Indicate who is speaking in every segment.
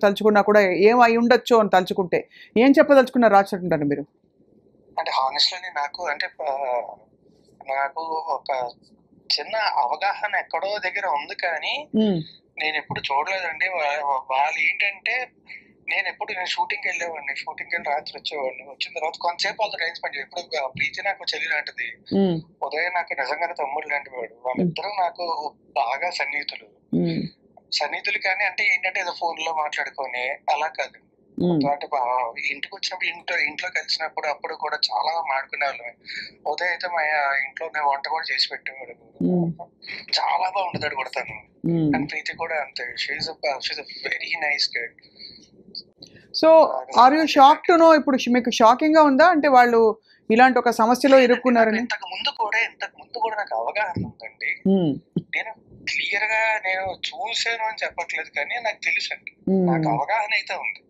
Speaker 1: తలుచుకున్నా కూడా ఏం అయి ఉండొచ్చు అని తలుచుకుంటే ఏం చెప్పదలుచుకున్నారు రాజశేఖర్ మీరు?
Speaker 2: అంటే హానెస్ట్లీ నాకు ఒక చిన్న అవగాహన ఎక్కడో దగ్గర ఉంది, కానీ నేను ఎప్పుడు చూడలేదండి. వాళ్ళు ఏంటంటే నేను షూటింగ్కి వెళ్ళేవాడిని, షూటింగ్కి వెళ్ళి రాత్రి వచ్చేవాడిని. వచ్చిన తర్వాత కొంతసేపు వాళ్ళతో టైం స్పెండ్. ఎప్పుడు ప్రీతి నాకు చెల్లి లాంటిది, ఉదయం నాకు నిజంగానే తమ్ముడు లాంటి వాడు. వాళ్ళిద్దరూ నాకు బాగా సన్నిహితులు కానీ అంటే ఏంటంటే ఏదో ఫోన్ లో మాట్లాడుకొని అలా కాదు. అంటే ఇంటికి వచ్చినప్పుడు ఇంట్లో కలిసినప్పుడు అప్పుడు కూడా చాలా మాడుకునే వాళ్ళమే. ఉదయం అయితే మా ఇంట్లోనే వంట కూడా చేసి పెట్టేవాడు. చాలా బాగుండదు కూడా తను. అండ్ ప్రీతి కూడా అంతే. She's very nice girl.
Speaker 1: So are you shock to know? ఇప్పుడు మీకు షాకింగ్ గా ఉందా అంటే వాళ్ళు ఇలాంటి ఒక సమస్యలో ఇరుక్కున్నారని?
Speaker 2: ఇంతకు ముందు కూడా నాకు అవగాహన ఉందండి. నేను క్లియర్ గా నేను చూసాను అని చెప్పట్లేదు, కానీ నాకు తెలుసండి, నాకు అవగాహన అయితే ఉంది.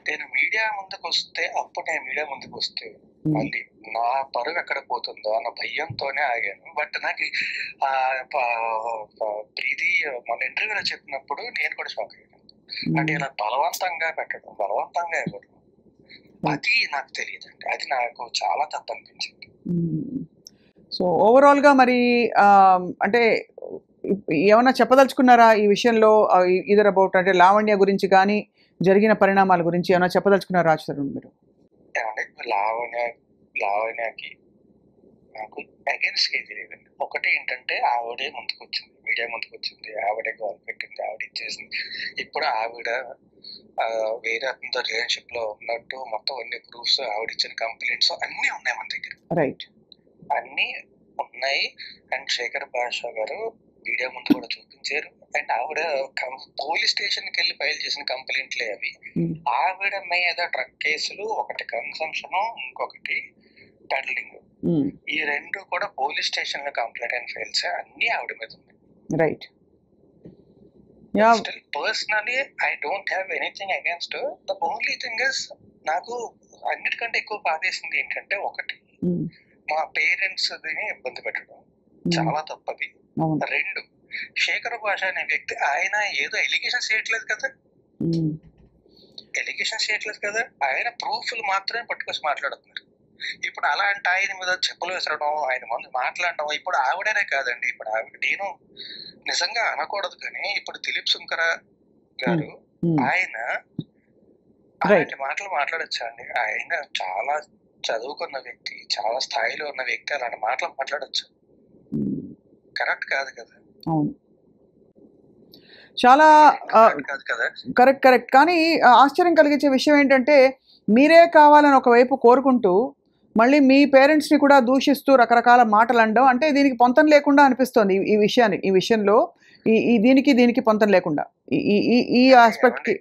Speaker 2: నేను మీడియా ముందుకు వస్తే మళ్ళీ నా పరువు ఎక్కడ పోతుందో అన్న భయంతోనే ఆగాను. బట్ నాకు ప్రీతి మన ఇంటర్వ్యూలో చెప్పినప్పుడు నేను కూడా షాక్ అయ్యాను. అంటే ఇలా బలవంతంగా పెట్టడం, బలవంతంగా ఇవ్వడం, అది నాకు తెలియదండి. అది నాకు చాలా తప్పు అనిపించింది.
Speaker 1: సో ఓవరాల్ గా మరి అంటే ఏమైనా చెప్పదలుచుకున్నారా ఈ విషయంలో? ఇదర్ అబౌట్ అంటే లావణ్య గురించి కానీ జరిగిన పరిణామాల గురించి ఏమైనా చెప్పదలుచుకున్నారా రాజశేఖర్ మీరు?
Speaker 2: లావణ్యకి నాకు అగేన్స్ట్ ఏది లేదండి. ఒకటి ఏంటంటే ఆవిడే మీడియా ముందుకు వచ్చింది, ఆవిడే గోల్ పెట్టింది, ఆవిడ ఇచ్చేసింది. ఇప్పుడు ఆవిడ వేరే అతనితో రిలేషన్షిప్ లో ఉన్నట్టు మొత్తం అన్ని ప్రూఫ్స్, ఆవిడ ఇచ్చిన కంప్లైంట్స్ అన్ని ఉన్నాయి మన దగ్గర.
Speaker 1: రైట్,
Speaker 2: అన్ని ఉన్నాయి. అండ్ శేఖర్ భాష గారు మీడియా ముందు కూడా చూపించారు. అండ్ ఆవిడ పోలీస్ స్టేషన్ కి వెళ్ళి ఫైల్ చేసిన కంప్లైంట్లే అవి. ఆవిడ మీద డ్రగ్ కేసులు, ఒకటి కన్సంప్షన్, ఇంకొకటి పెడలింగ్, ఈ రెండు కూడా పోలీస్ స్టేషన్ లో కంప్లైంట్ అండ్ ఫైల్స్ అన్ని ఆవిడ మీద ఉంది.
Speaker 1: Right.
Speaker 2: Still personally I don't have anything against her. The only thing is నాకు అన్నిటికంటే ఎక్కువ బాధేసింది ఏంటంటే, ఒకటి మా పేరెంట్స్ ఇబ్బంది పెట్టడం చాలా తప్పది. రెండు, శేఖర్ భాష అనే వ్యక్తి ఆయన ఏదో ఎలిగేషన్స్ చేయట్లేదు కదా, ఆయన ప్రూఫ్లు మాత్రమే పట్టుకొచ్చి మాట్లాడుతున్నారు. ఇప్పుడు అలాంటి ఆయన మీద చెప్పులు వేసడం, ఆయన ముందు మాట్లాడడం, ఇప్పుడు ఆవిడనే కాదండి, ఇప్పుడు ఆవిడ నేను నిజంగా అనకూడదు కానీ ఇప్పుడు దిలీప్ శంకర గారు ఆయన అలాంటి మాటలు మాట్లాడొచ్చా అండి? ఆయన చాలా చదువుకున్న వ్యక్తి, చాలా స్థాయిలో ఉన్న వ్యక్తి అలాంటి మాటలు మాట్లాడొచ్చు? కరెక్ట్ కాదు కదా.
Speaker 1: చాలా కరెక్ట్. కానీ ఆశ్చర్యం కలిగించే విషయం ఏంటంటే, మీరే కావాలని ఒకవైపు కోరుకుంటూ మళ్ళీ మీ పేరెంట్స్ని కూడా దూషిస్తూ రకరకాల మాటలు అనడం, అంటే దీనికి పొంతం లేకుండా అనిపిస్తోంది. ఈ విషయంలో దీనికి పొంతం లేకుండా ఈ ఆస్పెక్ట్కి.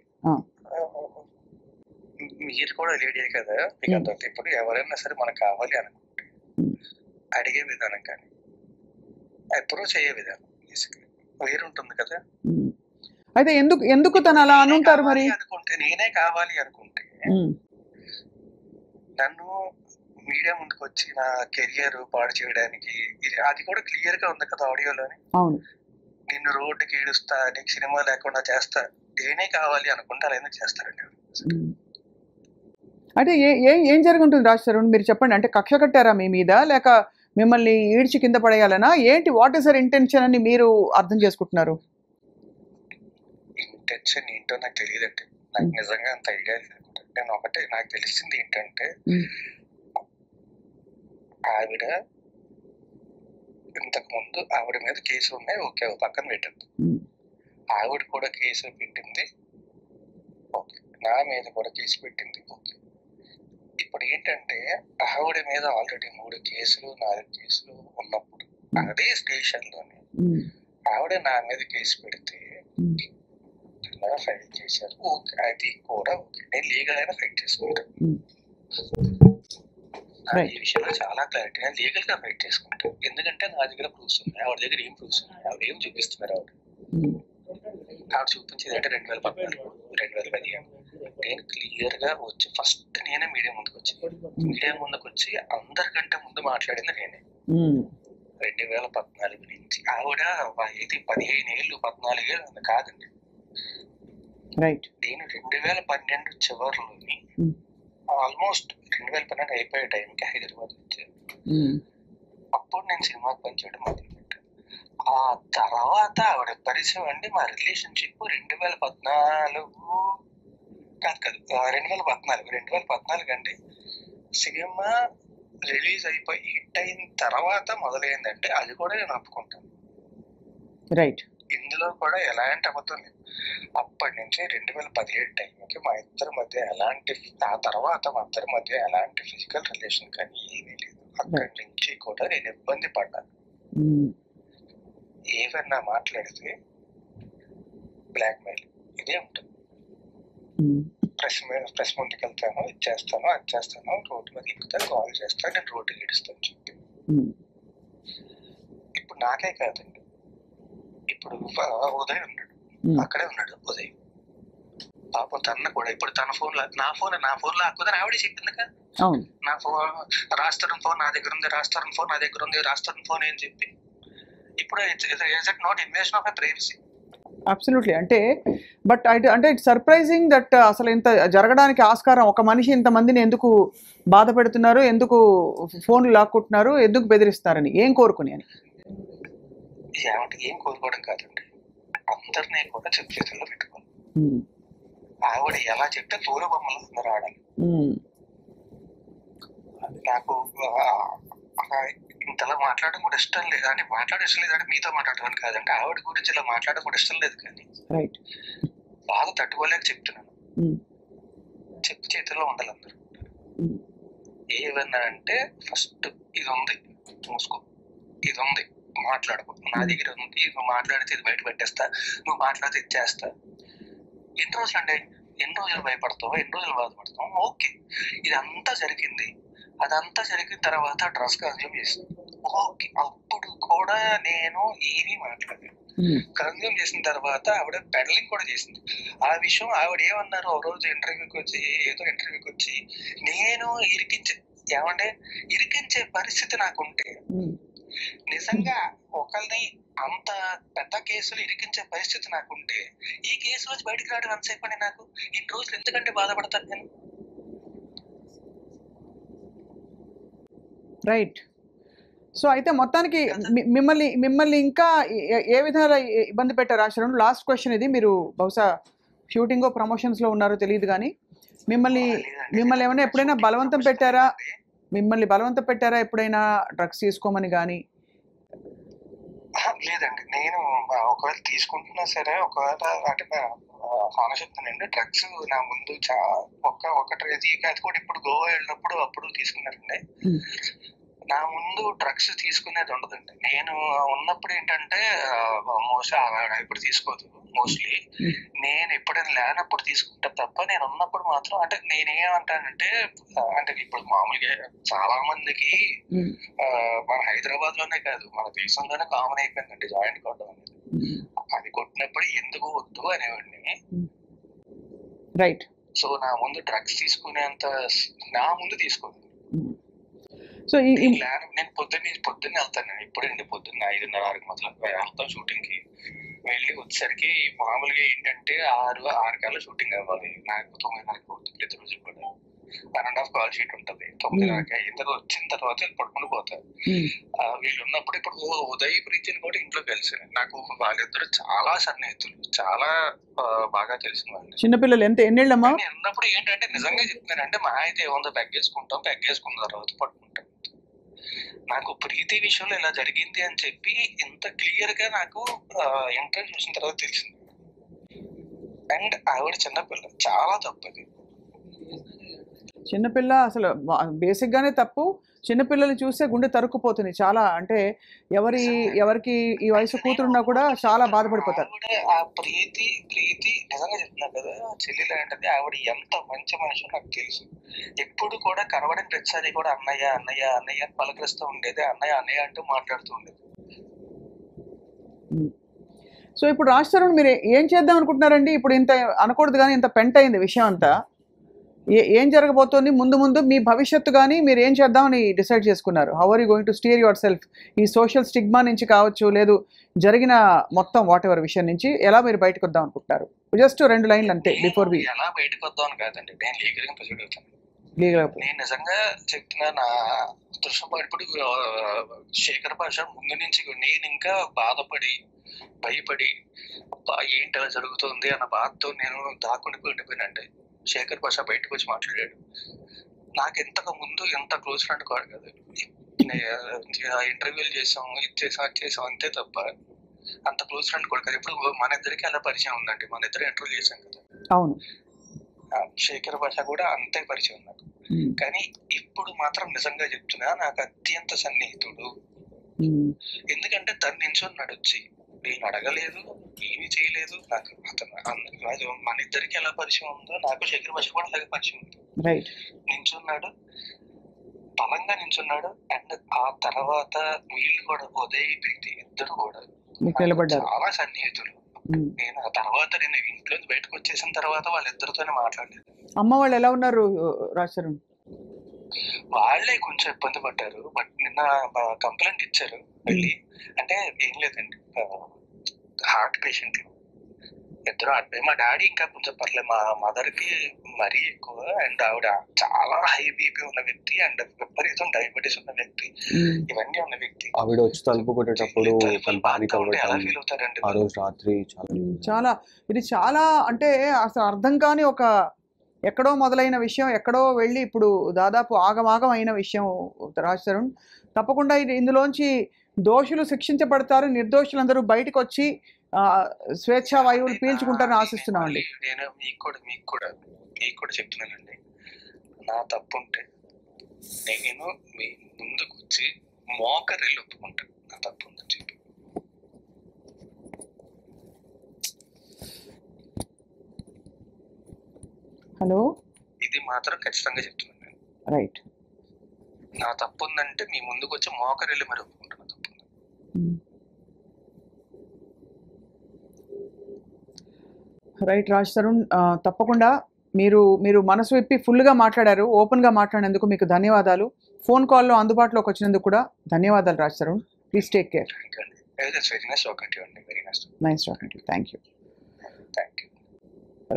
Speaker 2: మీరు కూడా లేడీ కదా, ఇప్పుడు ఎవరైనా సరే మనకు కావాలి అనుకుంటే అడిగే విధానం కానీ అప్రోచ్ అయ్యే విధానం వేరుంటుంది కదా.
Speaker 1: అయితే ఎందుకు తను అలా అనుంటారు మరి?
Speaker 2: అనుకుంటే నేనే కావాలి అనుకుంటే నన్ను మీడియా ముందుకు వచ్చి నా కెరియర్ పాడు చేయడానికి, అది కూడా క్లియర్ గా ఉంది కదా ఆడియోలోని. నిన్ను రోడ్డుకి ఈడుస్తా, నీకు సినిమా లేకుండా చేస్తా, నేనే కావాలి అనుకుంటే అలా ఎందుకు చేస్తారండి?
Speaker 1: అంటే ఏం జరుగుతుంది రాజశేఖర్ మీరు చెప్పండి. అంటే కక్ష కట్టారా మీ మీద, లేక మిమ్మల్ని ఈడ్చి కింద పడేయాలనా ఏంటి? వాట్ ఈస్ యర్ ఇంటెన్షన్ అని మీరు అర్థం చేసుకుంటున్నారు?
Speaker 2: ఇంటెన్షన్ ఏంటో నాకు తెలియదండి, నాకు నిజంగా అంత ఐడియా లేదు. నేను ఒకటే నాకు తెలిసింది ఏంటంటే, ఆవిడ ఇంతకు ముందు ఆవిడ మీద కేసులు ఉన్నాయి, ఓకే, పక్కన పెట్టద్దు. ఆవిడ కూడా కేసులు పెట్టింది, ఓకే, నా మీద కూడా కేసు పెట్టింది, ఓకే. ఇప్పుడు ఏంటంటే ఆవిడ మీద ఆల్రెడీ 3 కేసులు 4 కేసులు ఉన్నప్పుడు అదే స్టేషన్ లోనే ఆవిడ నా మీద కేసు పెడితే ఫైట్ చేశారు, ఓకే, అది కూడా ఓకే, నేను లీగల్ అయినా ఫైట్ చేసుకుంటాను. ఈ విషయంలో చాలా క్లారిటీ, నేను లీగల్ గా ఫైట్ చేసుకుంటాను. ఎందుకంటే నా దగ్గర ప్రూఫ్స్ ఉన్నాయి, ఆవిడ దగ్గర ఏం ప్రూఫ్స్ ఉన్నాయి, ఆవిడ ఏం చూపిస్తున్నారు? ఆవిడ చూపించేది అంటే 2014 2015 నేను క్లియర్ గా వచ్చి ఫస్ట్ నేనే మీడియా ముందుకు వచ్చి అందరికంటే ముందు మాట్లాడింది నేనే. 2014 నుంచి ఆవిడ 15 ఏళ్ళు 14 ఏళ్ళు కాదండి,
Speaker 1: రైట్.
Speaker 2: నేను 2012 చివరిలోని ఆల్మోస్ట్ 2012 అయిపోయే టైంకి హైదరాబాద్ వచ్చాను. అప్పుడు నేను సినిమాకి పనిచేయడం మొదలుపెట్టాను. ఆ తర్వాత ఆవిడ పరిచయం అండి. మా రిలేషన్షిప్ 2014 కాదు 2014 అండి. సినిమా రిలీజ్ అయిపోయి హిట్ అయిన తర్వాత మొదలైందంటే అది కూడా నేను ఒప్పుకుంటాను.
Speaker 1: రైట్.
Speaker 2: ఇందులో కూడా ఎలాంటి అబద్ధం లేదు. అప్పటి నుంచి 2017 టైంకి మా ఇద్దరి మధ్య ఎలాంటి, ఆ తర్వాత మా ఇద్దరి మధ్య ఎలాంటి ఫిజికల్ రిలేషన్ కానీ ఏమీ లేదు. అక్కడి నుంచి కూడా నేను ఇబ్బంది పడ్డాను. ఏవన్నా మాట్లాడితే బ్లాక్ మెయిల్ ఇదే ఉంటుంది. ప్రెస్ ముందుకు వెళ్తాను, ఇది చేస్తాను, అది చేస్తాను, రోడ్డు మీద ఎక్కుతాను, కాల్ చేస్తాను, నేను రోడ్డు గడిస్తాను చెప్పి. ఇప్పుడు నాకే కాదండి, ఇప్పుడు ఉదయ్ ఉన్నాడు, అక్కడే ఉన్నాడు ఉదయ్. పాపం తన కూడా ఇప్పుడు తన ఫోన్ నా ఫోన్ లాక్కుదని ఆవిడే చెప్పింది కదా. నా ఫోన్ రాస్తారని ఫోన్ నా దగ్గర ఉంది, రాస్తారని ఫోన్ నా దగ్గర ఉంది, రాస్తారని ఫోన్ ఏం చెప్పి. ఇప్పుడు is it not invasion of privacy?
Speaker 1: Absolutely. But అంటే ఇట్స్ సర్ప్రైజింగ్ దట్ అసలు ఇంత జరగడానికి ఆస్కారం, ఒక మనిషి ఇంతమందిని ఎందుకు బాధ పెడుతున్నారు, ఎందుకు ఫోన్లు లాక్కుంటున్నారు, ఎందుకు బెదిరిస్తారని, ఏం కోరుకుని అని.
Speaker 2: ఏం కోరుకోవడం కాదండి, అందరినీ కూడా చేతుల్లో పెట్టుకోవాలి. ఆవిడ ఎలా చెప్తే తోలు బొమ్మలు అందరూ ఆడాలి. నాకు ఇంతలా మాట్లాడడం కూడా ఇష్టం లేదు, అంటే మాట్లాడడం ఇష్టం లేదంటే మీతో మాట్లాడడం కాదంటే ఆవిడ గురించి ఇలా మాట్లాడడం కూడా ఇష్టం లేదు. కానీ బాధ తట్టుకోలేక చెప్తున్నాను. చెప్పు చేతుల్లో ఉండాలి అందరూ. ఏమన్నా అంటే ఫస్ట్ ఇది ఉంది మూసుకో, ఇది ఉంది మాట్లాడుకో, నా దగ్గర ఉంది, నువ్వు మాట్లాడితే ఇది బయట పెట్టేస్తా, నువ్వు మాట్లాడితే ఇది చేస్తా. ఎన్ని రోజులు అంటే ఎన్ని రోజులు భయపడతావు, ఎన్ని రోజులు బాధపడతావు, ఓకే. ఇదంతా జరిగింది, అదంతా జరిగిన తర్వాత డ్రగ్స్ కన్జ్యూమ్ చేసింది, ఓకే. అప్పుడు కూడా నేను ఏమీ మాట్లాడాను. కన్జ్యూమ్ చేసిన తర్వాత ఆవిడ పెడలింగ్ కూడా చేసింది. ఆ విషయం ఆవిడ ఏమన్నారు, ఒక రోజు ఇంటర్వ్యూకి వచ్చి నేను ఇరికించే పరిస్థితి నాకుంటే, నిజంగా ఒకరిని అంత పెద్ద కేసులు ఇరికించే పరిస్థితి నాకుంటే, ఈ కేసు రోజు బయటకు రావడం అంతసేపు అని నాకు ఇన్ని రోజులు ఎందుకంటే బాధపడతాను నేను.
Speaker 1: రైట్. సో అయితే మొత్తానికి మిమ్మల్ని ఇంకా ఏ విధంగా ఇబ్బంది పెట్టారు ఆశ్రమం? లాస్ట్ క్వశ్చన్ ఇది. మీరు బహుశా షూటింగ్ ప్రమోషన్స్లో ఉన్నారో తెలియదు, కానీ మిమ్మల్ని ఏమైనా ఎప్పుడైనా బలవంతం పెట్టారా? ఎప్పుడైనా డ్రగ్స్ తీసుకోమని కానీ?
Speaker 2: లేదండి, నేను ఒకవేళ తీసుకుంటున్నా సరే, ఒకవేళ అంటే చెప్తానండి, డ్రగ్స్ నా ముందు ఒకటి అది కూడా ఇప్పుడు గోవా వెళ్ళినప్పుడు అప్పుడు తీసుకున్నారండి. నా ముందు డ్రగ్స్ తీసుకునేది ఉండదండి. నేను ఉన్నప్పుడు ఏంటంటే ఇప్పుడు తీసుకోదు మోస్ట్లీ. నేను ఎప్పుడైనా లేనప్పుడు తీసుకుంటా తప్ప, నేను ఉన్నప్పుడు మాత్రం అంటే నేనేమంటానంటే, అంటే ఇప్పుడు మామూలుగా చాలా మందికి మన హైదరాబాద్ లోనే కాదు మన దేశంలోనే కామన్ అయిపోయిందండి జాయింట్ కొట్టడం అనేది. అది కొట్టినప్పుడు ఎందుకు వద్దు అనేవాడిని.
Speaker 1: రైట్.
Speaker 2: సో నా ముందు డ్రగ్స్ తీసుకునేంత నా ముందు తీసుకోదు.
Speaker 1: సో
Speaker 2: నేను పొద్దున్న వెళ్తాను. ఇప్పుడండి పొద్దున్న 5:30 మొదలు వెళ్తాం షూటింగ్ కి. వెళ్ళి వచ్చేసరికి మామూలుగా ఏంటంటే 6 కల్లా షూటింగ్ అవ్వాలి. నాకు 9:30 అవుతుంది ప్రతి రోజు కూడా. 1.5 కాల్ షీట్ ఉంటుంది. 9:30 అయిన వచ్చిన తర్వాత పడుకుని పోతారు. వీళ్ళు ఉన్నప్పుడు ఇప్పుడు ఉదయ్ ప్రీతిని కూడా ఇంట్లో కలిసాను. నాకు వాళ్ళిద్దరు చాలా సన్నిహితులు, చాలా బాగా తెలిసిన వాళ్ళు.
Speaker 1: చిన్నపిల్లలు ఎన్నేళ్ళమ్మా?
Speaker 2: ఉన్నప్పుడు ఏంటంటే నిజంగా చెప్తున్నానంటే, మా అయితే ఏముందో పెగ్గేసుకున్న తర్వాత పడుకుంటాం. నాకు ప్రీతి విషయంలో ఇలా జరిగింది అని చెప్పి ఇంత క్లియర్ గా నాకు ఇంటర్వ్యూ చూసిన తర్వాత తెలిసింది. అండ్ ఆవిడ చిన్నపిల్ల, చాలా తప్పది.
Speaker 1: చిన్నపిల్ల అసలు బేసిక్ గానే తప్పు. చిన్నపిల్లలు చూస్తే గుండె తరుక్కుపోతుంది చాలా. అంటే ఎవరికి ఈ వయసు కూతురున్నా కూడా చాలా బాధపడిపోతారు.
Speaker 2: ఆ ప్రీతి నిజంగా చెప్తున్నారు కదా, చెల్లి లాంటిది. ఆవిడ ఎంత మంచి మనిషి నాకు తెలుసు. ఎప్పుడు కూడా కనబడిన ప్రతిసారి కూడా అన్నయ్య అన్నయ్య అన్నయ్య అని పలకరిస్తూ ఉండేది. అన్నయ్య అంటూ మాట్లాడుతూ ఉండేది.
Speaker 1: సో ఇప్పుడు రాజ్ తరుణ్ మీరు ఏం చేద్దాం అనుకుంటున్నారండి? ఇప్పుడు ఇంత అనకూడదు కానీ ఇంత పెంట్ అయింది విషయం అంతా. ఏం జరగబోతోంది ముందు ముందు మీ భవిష్యత్తు కానీ మీరు ఏం చేద్దామని డిసైడ్ చేసుకున్నారు? How are you going to steer yourself ఈ సోషల్ స్టిగ్మా నుంచి కావచ్చు, లేదు జరిగిన మొత్తం వాట్ ఎవర్ విషయం నుంచి ఎలా మీరు బయటకు వద్దాం అనుకుంటారు? జస్ట్ 2 లైన్లు అంతే బిఫోర్ వి.
Speaker 2: ఎలా బయటకు వద్దాం కాదండి, నేను లీగల్గా ప్రొసీడ్ అవుతాను. నేను నిజంగా చెప్తున్నా, నా దృశ్యం ఇప్పుడు శేఖర్ భాష ముందు నుంచి నేను ఇంకా బాధపడి భయపడి ఏంటి అలా జరుగుతుంది అన్న బాధతో నేను ఉండిపోయినండి. శేఖర్ భాష బయటకు వచ్చి మాట్లాడాడు. నాకు ఇంతకు ముందు ఎంత క్లోజ్ ఫ్రెండ్ కాదు కదా, ఇంటర్వ్యూలు చేసాం, ఇది చేసాం, అది చేసాం అంతే తప్ప అంత క్లోజ్ ఫ్రెండ్ కూడా కదా. ఇప్పుడు మన ఇద్దరికి అలా పరిచయం ఉందండి, మన ఇద్దరు ఇంటర్వ్యూ చేసాం కదా.
Speaker 1: అవును,
Speaker 2: శేఖర్ భాష కూడా అంతే పరిచయం నాకు. కానీ ఇప్పుడు మాత్రం నిజంగా చెప్తున్నా, నాకు అత్యంత సన్నిహితుడు. ఎందుకంటే తను నించున్నాడు వచ్చి, నేను అడగలేదు, ఏమీ చేయలేదు. నాకు అతను మన ఇద్దరికి ఎలా పరిచయం ఉందో నాకు శేఖర్ భాష కూడా అలాగే పరిచయం ఉంది. నించున్నాడు, బలంగా నించున్నాడు. అండ్ ఆ తర్వాత వీళ్ళు కూడా ఉదయ్ ప్రీతి ఇద్దరు కూడా చాలా సన్నిహితులు. నేను ఆ తర్వాత నేను ఇంట్లో బయటకు వచ్చేసిన తర్వాత వాళ్ళిద్దరితోనే మాట్లాడలేదు.
Speaker 1: అమ్మ వాళ్ళు ఎలా ఉన్నారు రాజశరణ్?
Speaker 2: వాళ్ళే కొంచెం ఇబ్బంది పడ్డారు, బట్ నిన్న కంప్లైంట్ ఇచ్చారు వెళ్ళి. అంటే ఏం లేదండి, హార్ట్ పేషెంట్లు ఇద్దరు. మా డాడీ ఇంకా కొంచెం పర్లేదు, మా మదర్ కి మరీ ఎక్కువ. అండ్ ఆవిడ చాలా హై బీపీ ఉన్న వ్యక్తి అండ్ విపరీతం డయాబెటీస్ ఉన్న వ్యక్తి, ఇవన్నీ ఉన్న వ్యక్తి.
Speaker 3: ఆవిడ వచ్చి తలుపు కొట్టేటప్పుడు
Speaker 2: ఎలా ఫీల్ అవుతారండి
Speaker 3: ఆ రోజు రాత్రి?
Speaker 1: చాలా ఇది చాలా అంటే అసలు అర్థం కాని ఒక ఎక్కడో మొదలైన విషయం ఎక్కడో వెళ్ళి ఇప్పుడు దాదాపు ఆగమాగం అయిన విషయం రాజశరణ్. తప్పకుండా ఇందులోంచి దోషులు శిక్షించబడతారు, నిర్దోషులందరూ బయటకు వచ్చి స్వేచ్ఛా వాయువులు పీల్చుకుంటారని ఆశిస్తున్నామండి.
Speaker 2: నేను మీకు కూడా చెప్తున్నానండి, నా తప్పు ఉంటే నేను మీ ముందుకు వచ్చి మోకరిల్లు ఒప్పుకుంటాను, నా తప్పు ఉందని చెప్పి.
Speaker 1: హలో,
Speaker 2: ఇది మాత్రం ఖచ్చితంగా చెప్తున్నాను నేను.
Speaker 1: రైట్,
Speaker 2: నా తప్పు ఉందంటే మీ ముందుకు వచ్చి మోకరిల్లు మరి ఒప్పుకుంటాను తప్పు.
Speaker 1: రైట్ రాజశరణ్, తప్పకుండా మీరు మనసు విప్పి ఫుల్గా మాట్లాడారు, ఓపెన్గా మాట్లాడినందుకు మీకు ధన్యవాదాలు. ఫోన్ కాల్లో అందుబాటులోకి వచ్చినందుకు కూడా ధన్యవాదాలు Rajasharan. Please take care. Nice talking to you. Thank you.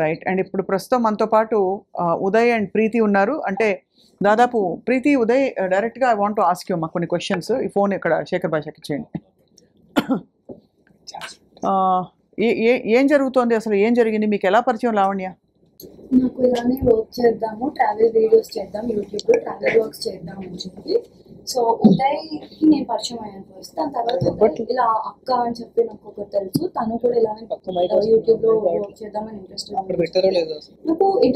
Speaker 1: Right, and ఇప్పుడు ప్రస్తుతం మనతో పాటు ఉదయ్ అండ్ ప్రీతి ఉన్నారు. అంటే దాదాపు ప్రీతి, ఉదయ్, డైరెక్ట్గా I want to ask you కొన్ని క్వశ్చన్స్. ఈ ఫోన్ ఇక్కడ శేఖర్ భాషకి ఇచ్చేయండి. ఏం జరుగుతోంది అసలు? ఏం జరిగింది? మీకు ఎలా పరిచయం లావణ్య?
Speaker 4: నాకు ఇలానే వర్క్ చేద్దాము, ట్రావెల్ వీడియోస్ చేద్దాం, యూట్యూబ్లో ట్రావెల్ వర్క్స్ చేద్దాం అని చెప్పి. సో ఉదయ్కి నేను పరిచయం అయ్యాను ఫస్ట్. దాని తర్వాత ఇలా అక్క అని చెప్పి నాకు ఒకటి తెలుసు, తను కూడా ఇలానే యూట్యూబ్లో వర్క్ చేద్దామని ఇంట్రెస్ట్. నాకు